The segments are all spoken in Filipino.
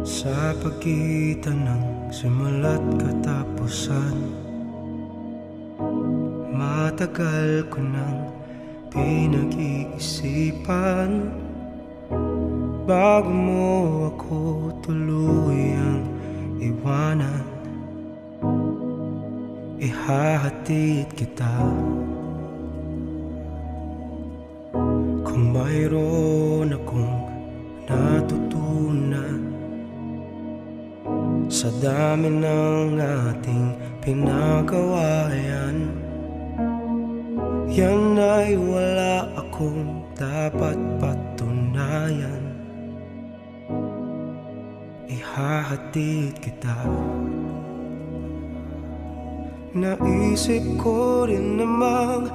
Sa pagitan ng simula't katapusan, matagal ko nang pinag-iisipan bago mo ako tuluyang iwanan. Ihahatid kita kung mayroon akong natutunan sa dami ng ating pinagawa. Yan ay wala akong dapat patunayan. Ihahatid kita. Naisip ko rin namang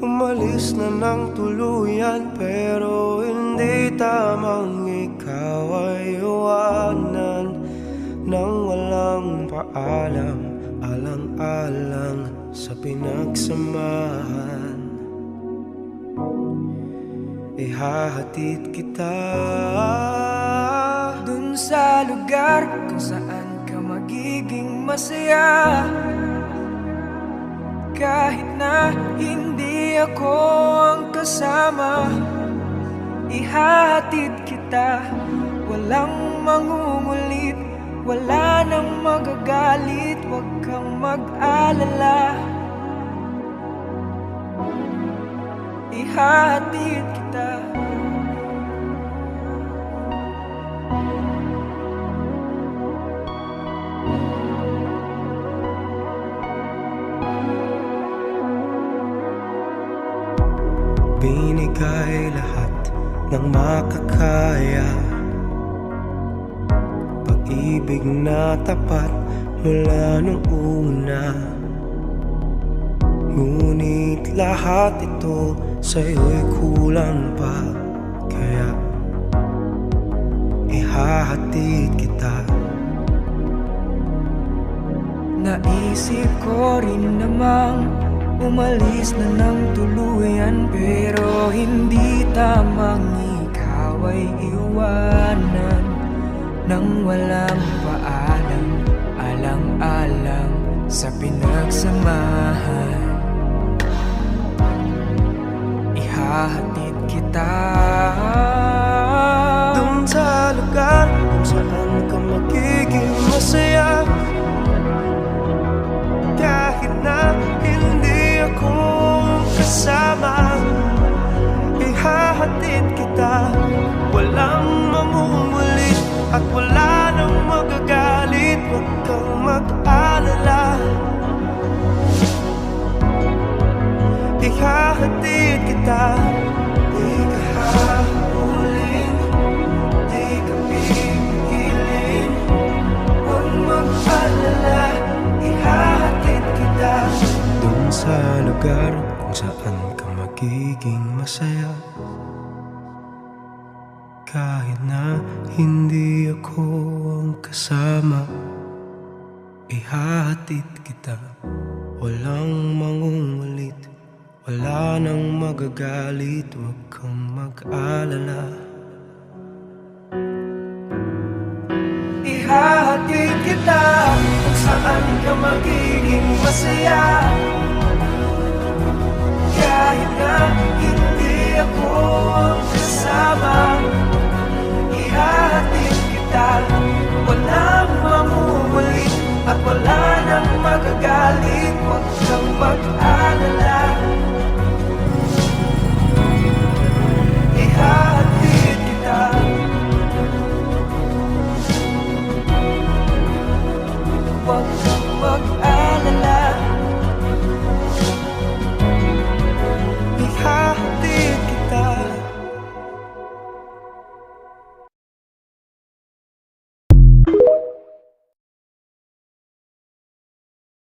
umalis na ng tuluyan, pero hindi tamang ikaw ay iwanan nang walang paalam, alang-alang sa pinagsamahan. Ihahatid kita dun sa lugar kung saan ka magiging masaya, kahit na hindi ako ang kasama. Ihahatid kita, walang mangungulit, wala nang magagalit, huwag kang mag-alala. Ihahatid kita. Binigay lahat ng makakaya, pag-ibig na tapat mula nung una. Ngunit lahat ito sa'yo'y kulang pa, kaya ihahatid kita. Naisip ko rin namang umalis na ng tuluyan, pero hindi tamang ikaw ay iwanan nang walang paalam, alang-alang sa pinagsamahan. Ihahatid kita dun sa lugar kung saan ka magiging masaya, kahit na hindi ako kasama. Ihahatid kita, walang mamumulit at wala nang magagalit, huwag kang mag-alala. Ihahatid kita, di ka hahuling, di ka pipigilin, huwag mag-alala. Ihahatid kita dun sa lugar kung saan ka magiging masaya, kahit na hindi ako ang kasama. Ihahatid kita, walang mangungulit, wala nang magagalit, huwag kang mag-alala. Ihahatid kita kung saan ka magiging masaya, kahit na hindi ako ang kasama. Ihahatid kita, walang mamumulit at wala nang magagalit, huwag kang mag-alala. Ihahatid kita, huwag kang mag-alala.